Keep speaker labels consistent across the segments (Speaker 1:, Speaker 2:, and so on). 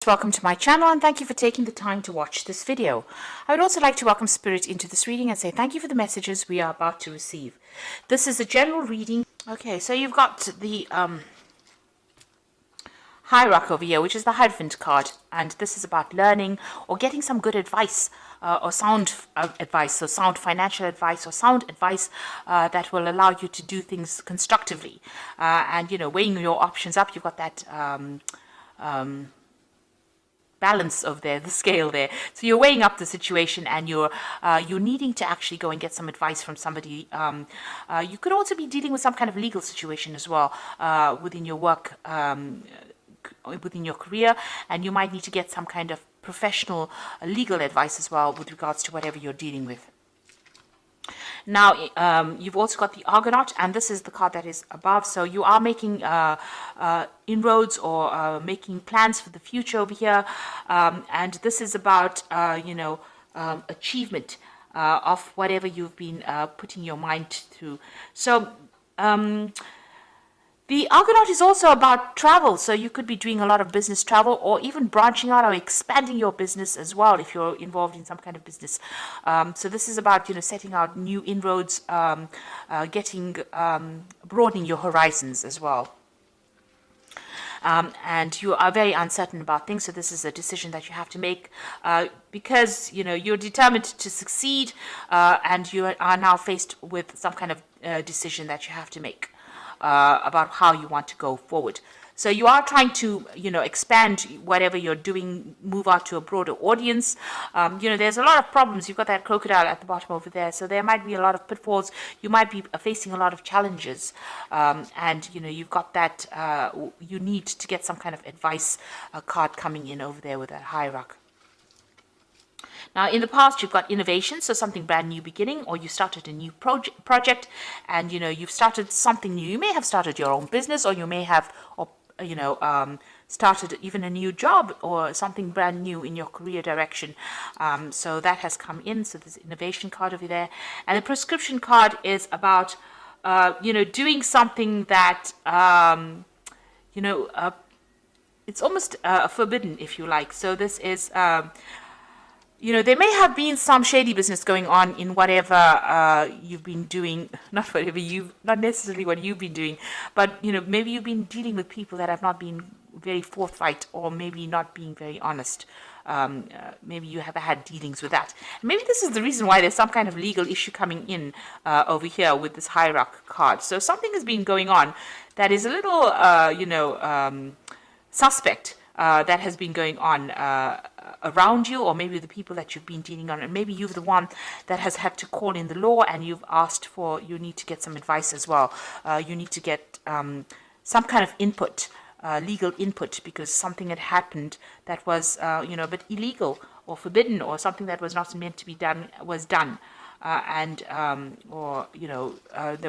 Speaker 1: Welcome to my channel and thank you for taking the time to watch this video. I would also like to welcome Spirit into this reading and say thank you for the messages we are about to receive. This is a general reading. Okay, so you've got the Hierarch over here, which is the Hierophant card, and this is about learning or getting some good advice or sound advice, so sound financial advice or sound advice that will allow you to do things constructively. And, you know, weighing your options up, you've got that balance of the scale there. So you're weighing up the situation and you're needing to actually go and get some advice from somebody. You could also be dealing with some kind of legal situation as well within your work, within your career, and you might need to get some kind of professional legal advice as well with regards to whatever you're dealing with. Now, you've also got the Argonaut, and this is the card that is above. So you are making inroads or making plans for the future over here. And this is about, achievement of whatever you've been putting your mind through. So the Argonaut is also about travel, so you could be doing a lot of business travel or even branching out or expanding your business as well if you're involved in some kind of business. So this is about, setting out new inroads, broadening your horizons as well. And you are very uncertain about things, so this is a decision that you have to make because, you're determined to succeed and you are now faced with some kind of decision that you have to make. About how you want to go forward. So you are trying to, expand whatever you're doing, move out to a broader audience. There's a lot of problems. You've got that crocodile at the bottom over there. So there might be a lot of pitfalls. You might be facing a lot of challenges. And, you've got that, you need to get some kind of advice card coming in over there with that Hierarch. Now, in the past, you've got innovation, so something brand new beginning, or you started a new project, and, you've started something new. You may have started your own business, or you may have, started even a new job or something brand new in your career direction. So that has come in, so there's innovation card over there. And the prescription card is about, doing something that, it's almost forbidden, if you like. So this is... there may have been some shady business going on in whatever you've been doing, not necessarily what you've been doing, but, maybe you've been dealing with people that have not been very forthright or maybe not being very honest. Maybe you have had dealings with that. And maybe this is the reason why there's some kind of legal issue coming in over here with this Hierarch card. So something has been going on that is a little, suspect. That has been going on around you, or maybe the people that you've been dealing on, and maybe you're the one that has had to call in the law and you've asked for, you need to get some advice as well. You need to get some kind of input, legal input, because something had happened that was, a bit illegal or forbidden, or something that was not meant to be done was done. There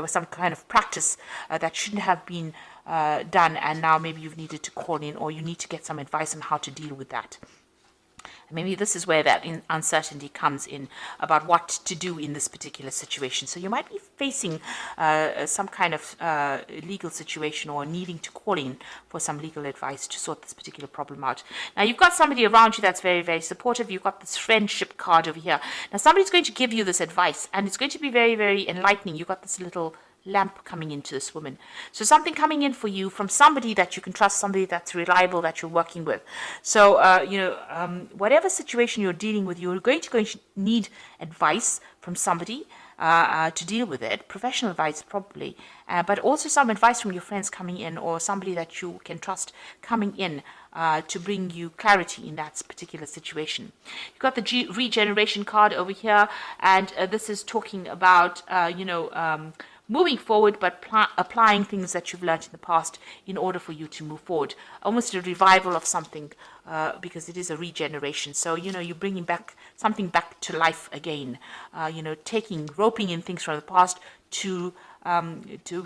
Speaker 1: was some kind of practice that shouldn't have been done, and now maybe you've needed to call in, or you need to get some advice on how to deal with that. And maybe this is where that uncertainty comes in about what to do in this particular situation. So you might be facing some kind of legal situation or needing to call in for some legal advice to sort this particular problem out. Now, you've got somebody around you that's very, very supportive. You've got this friendship card over here. Now, somebody's going to give you this advice, and it's going to be very, very enlightening. You've got this little lamp coming into this woman. So something coming in for you from somebody that you can trust, somebody that's reliable, that you're working with. So, whatever situation you're dealing with, you're going to need advice from somebody to deal with it, professional advice probably, but also some advice from your friends coming in, or somebody that you can trust coming in to bring you clarity in that particular situation. You've got the regeneration card over here, and this is talking about, moving forward, but applying things that you've learned in the past in order for you to move forward. Almost a revival of something, because it is a regeneration. So, you're bringing something back to life again. Roping in things from the past to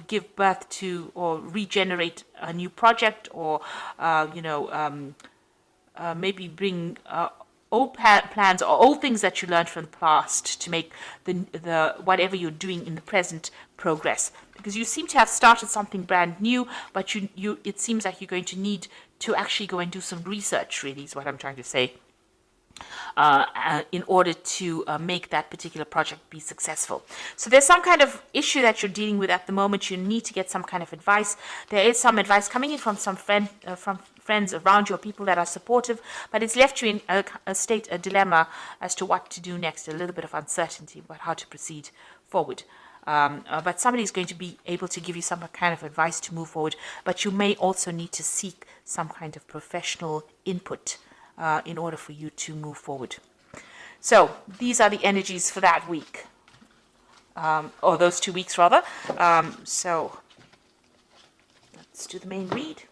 Speaker 1: give birth to or regenerate a new project, or, maybe bring old plans or old things that you learned from the past to make the whatever you're doing in the present progress. Because you seem to have started something brand new, but it seems like you're going to need to actually go and do some research, really, is what I'm trying to say, in order to make that particular project be successful. So there's some kind of issue that you're dealing with at the moment. You need to get some kind of advice. There is some advice coming in from some friends around you, or people that are supportive, but it's left you in a dilemma as to what to do next, a little bit of uncertainty about how to proceed forward. But somebody is going to be able to give you some kind of advice to move forward, but you may also need to seek some kind of professional input in order for you to move forward. So these are the energies for that week, or those 2 weeks rather. So let's do the main read.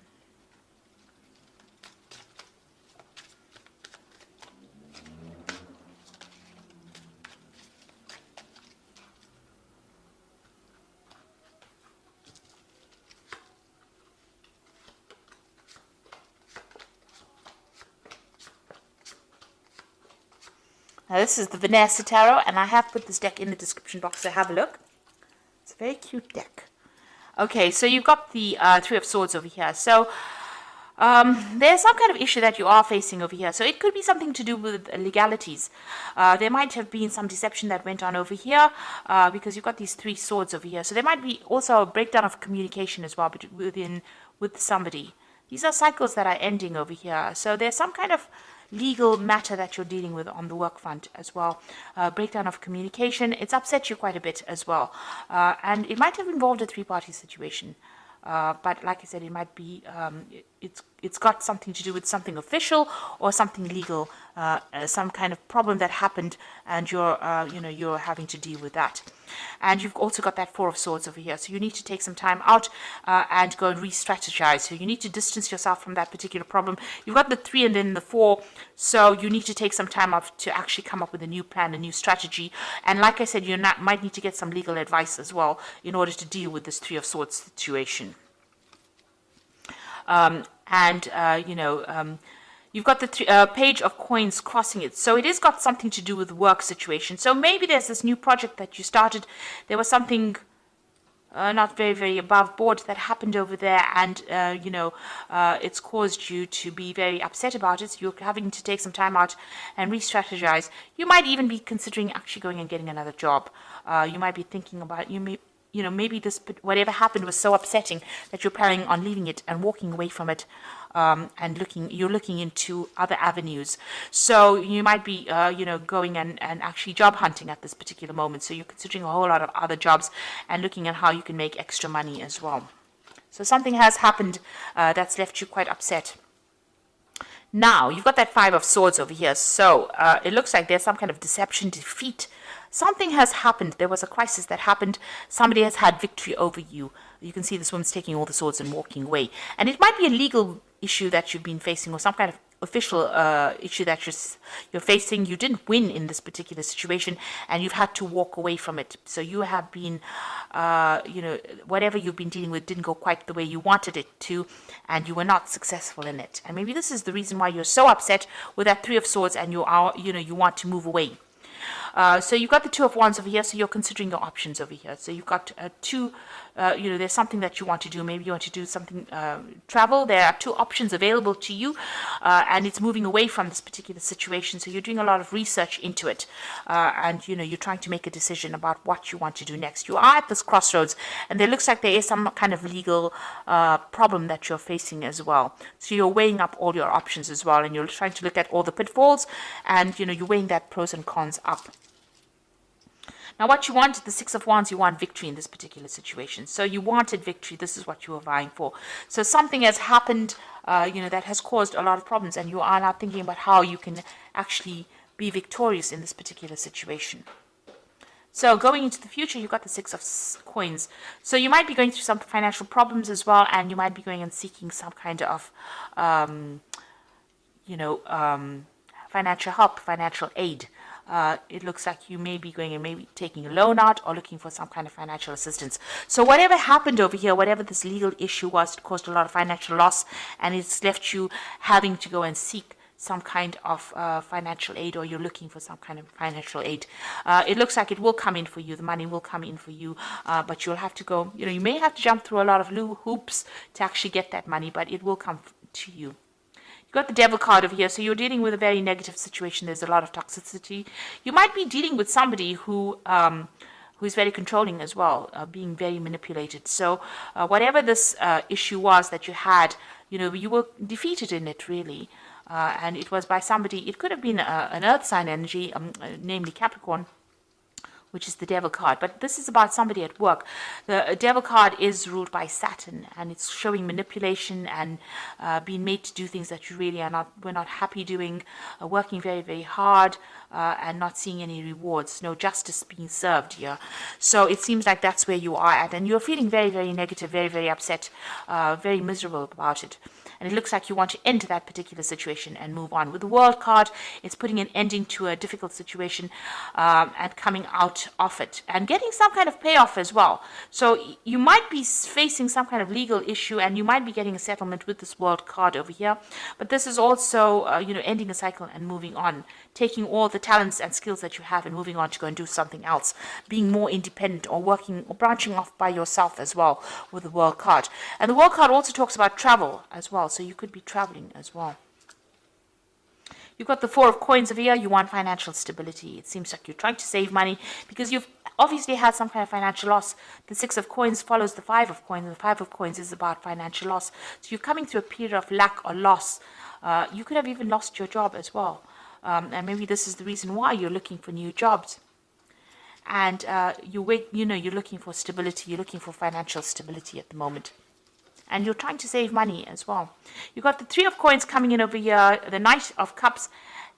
Speaker 1: Now this is the Vanessa Tarot, and I have put this deck in the description box, so have a look. It's a very cute deck. Okay, so you've got the Three of Swords over here. So there's some kind of issue that you are facing over here. So it could be something to do with legalities. There might have been some deception that went on over here, because you've got these three swords over here. So there might be also a breakdown of communication as well with somebody. These are cycles that are ending over here. So there's some kind of legal matter that you're dealing with on the work front as well. Breakdown of communication. It's upset you quite a bit as well. And it might have involved a three-party situation. But like I said, it might be, it's got something to do with something official or something legal, some kind of problem that happened, and you're having to deal with that. And you've also got that Four of Swords over here. So you need to take some time out and go and re-strategize. So you need to distance yourself from that particular problem. You've got the 3 and then the 4. So you need to take some time off to actually come up with a new plan, a new strategy. And like I said, might need to get some legal advice as well in order to deal with this Three of Swords situation. You've got the Page of Coins crossing it. So it has got something to do with work situation. So maybe there's this new project that you started. There was something not very, very above board that happened over there. And, it's caused you to be very upset about it. So you're having to take some time out and re-strategize. You might even be considering actually going and getting another job. You might be thinking about, maybe whatever happened was so upsetting that you're planning on leaving it and walking away from it, and you're looking into other avenues. So you might be, going and actually job hunting at this particular moment. So you're considering a whole lot of other jobs and looking at how you can make extra money as well. So something has happened that's left you quite upset. Now, you've got that Five of Swords over here. So it looks like there's some kind of deception, defeat. Something has happened. There was a crisis that happened. Somebody has had victory over you. You can see this woman's taking all the swords and walking away. And it might be a legal issue that you've been facing, or some kind of official issue that you're facing. You didn't win in this particular situation, and you've had to walk away from it. So you have been, whatever you've been dealing with didn't go quite the way you wanted it to, and you were not successful in it. And maybe this is the reason why you're so upset with that Three of Swords, and you want to move away. So you've got the Two of Wands over here, so you're considering your options over here. So you've got there's something that you want to do. Maybe you want to do something, travel. There are two options available to you, and it's moving away from this particular situation. So you're doing a lot of research into it, and you're trying to make a decision about what you want to do next. You are at this crossroads, and there looks like there is some kind of legal problem that you're facing as well. So you're weighing up all your options as well, and you're trying to look at all the pitfalls, and you're weighing that pros and cons up. Now, what you want, the Six of Wands, you want victory in this particular situation. So you wanted victory. This is what you were vying for. So something has happened, that has caused a lot of problems, and you are now thinking about how you can actually be victorious in this particular situation. So going into the future, you've got the Six of Coins. So you might be going through some financial problems as well, and you might be going and seeking some kind of, financial help, financial aid. It looks like you may be going and maybe taking a loan out or looking for some kind of financial assistance. So whatever happened over here, whatever this legal issue was, it caused a lot of financial loss, and it's left you having to go and seek some kind of financial aid, or you're looking for some kind of financial aid. It looks like it will come in for you. The money will come in for you, but you'll have to go, you may have to jump through a lot of hoops to actually get that money, but it will come to you. You got the Devil card over here, so you're dealing with a very negative situation. There's a lot of toxicity. You might be dealing with somebody who is very controlling as well, being very manipulated. So whatever this issue was that you had, you were defeated in it, really. And it was by somebody. It could have been an earth sign energy, namely Capricorn, which is the Devil card. But this is about somebody at work. The Devil card is ruled by Saturn, and it's showing manipulation and being made to do things that you really we're not happy doing, working very, very hard, and not seeing any rewards, no justice being served here. So it seems like that's where you are at, and you're feeling very, very negative, very, very upset, very miserable about it. And it looks like you want to end that particular situation and move on. With the World card, it's putting an ending to a difficult situation and coming out of it and getting some kind of payoff as well. So you might be facing some kind of legal issue, and you might be getting a settlement with this World card over here. But this is also, ending a cycle and moving on, taking all the talents and skills that you have and moving on to go and do something else, being more independent or working or branching off by yourself as well with the World card. And the World card also talks about travel as well. So you could be traveling as well. You've got the Four of Coins over here. You want financial stability. It seems like you're trying to save money because you've obviously had some kind of financial loss. The Six of Coins follows the Five of Coins, and the Five of Coins is about financial loss. So you're coming through a period of lack or loss. You could have even lost your job as well. And maybe this is the reason why you're looking for new jobs. And you're looking for stability. You're looking for financial stability at the moment. And you're trying to save money as well. You've got the Three of Coins coming in over here, the Knight of Cups,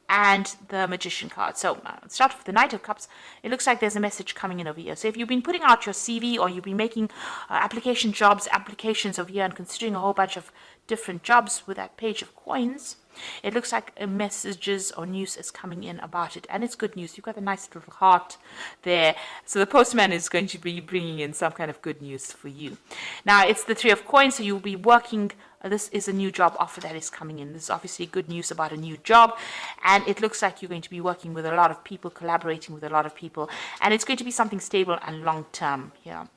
Speaker 1: and the Magician card. So let's start with the Knight of Cups. It looks like there's a message coming in over here. So if you've been putting out your CV or you've been making applications over here and considering a whole bunch of different jobs with that Page of Coins, it looks like messages or news is coming in about it, and it's good news. You've got a nice little heart there. So the postman is going to be bringing in some kind of good news for you. Now, it's the Three of Coins, so you'll be working. This is a new job offer that is coming in. This is obviously good news about a new job, and it looks like you're going to be working with a lot of people, collaborating with a lot of people, and it's going to be something stable and long-term here.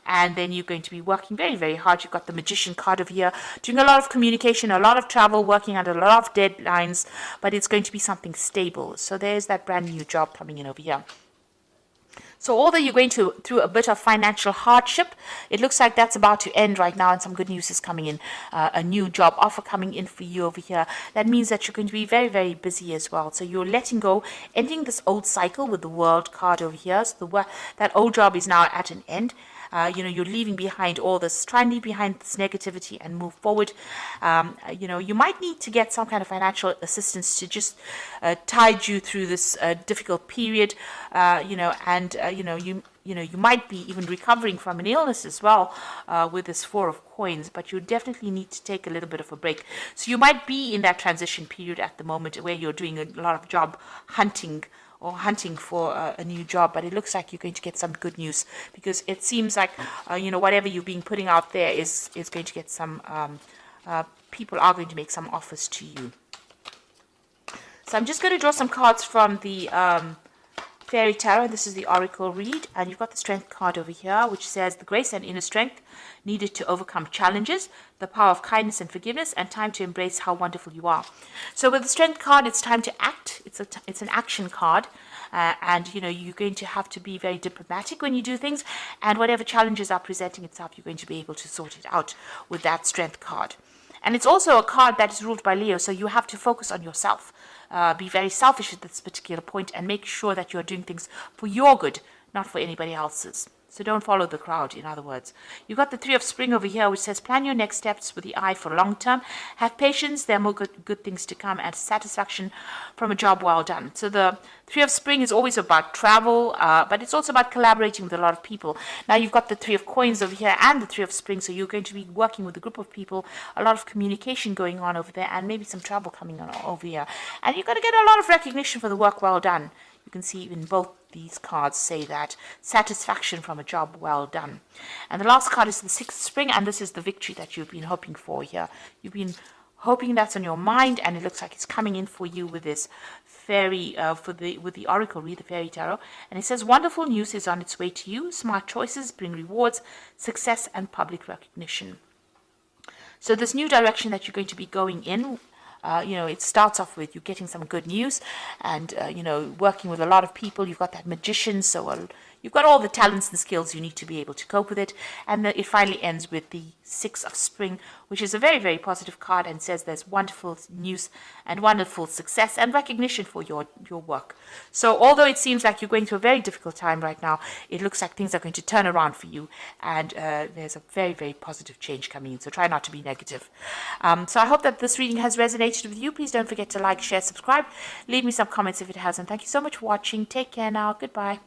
Speaker 1: And then you're going to be working very, very hard. You've got the Magician card over here, doing a lot of communication, a lot of travel, working under a lot of deadlines, but it's going to be something stable. So there's that brand new job coming in over here. So although you're going through a bit of financial hardship, it looks like that's about to end right now, and some good news is coming in. A new job offer coming in for you over here. That means that you're going to be very, very busy as well. So you're letting go, ending this old cycle with the World card over here. So that old job is now at an end. You're leaving behind all this, try and leave behind this negativity and move forward. You might need to get some kind of financial assistance to just tide you through this difficult period, you might be even recovering from an illness as well with this Four of Coins, but you definitely need to take a little bit of a break. So you might be in that transition period at the moment where you're doing a lot of job hunting or hunting for a new job, but it looks like you're going to get some good news because it seems like, whatever you've been putting out there is going to get some, people are going to make some offers to you. So I'm just going to draw some cards from the Fairy Tarot. This is the Oracle read, and you've got the Strength card over here, which says the grace and inner strength needed to overcome challenges, the power of kindness and forgiveness, and time to embrace how wonderful you are. So with the Strength card, it's time to act. It's an action card, and you're going to have to be very diplomatic when you do things, and whatever challenges are presenting itself, you're going to be able to sort it out with that Strength card. And it's also a card that is ruled by Leo, so you have to focus on yourself. Be very selfish at this particular point and make sure that you're doing things for your good, not for anybody else's. So don't follow the crowd, in other words. You've got the Three of Spring over here, which says plan your next steps with the eye for long term. Have patience, there are more good things to come, and satisfaction from a job well done. So the Three of Spring is always about travel, but it's also about collaborating with a lot of people. Now you've got the Three of Coins over here and the Three of Spring, so you're going to be working with a group of people, a lot of communication going on over there, and maybe some travel coming on over here. And you're going to get a lot of recognition for the work well done. You can see in both these cards say that satisfaction from a job well done. And the last card is the Sixth Spring, and this is the victory that you've been hoping for here. You've been hoping that's on your mind, and it looks like it's coming in for you with this fairy, with the Oracle read, the Fairy Tarot. And it says wonderful news is on its way to you. Smart choices bring rewards, success, and public recognition. So this new direction that you're going to be going in, it starts off with you getting some good news and, working with a lot of people. You've got that magician, so you've got all the talents and skills you need to be able to cope with it. And then it finally ends with the Six of Spring, which is a very, very positive card and says there's wonderful news and wonderful success and recognition for your work. So although it seems like you're going through a very difficult time right now, it looks like things are going to turn around for you, and there's a very, very positive change coming in. So try not to be negative. So I hope that this reading has resonated with you. Please don't forget to like, share, subscribe. Leave me some comments if it hasn't. Thank you so much for watching. Take care now. Goodbye.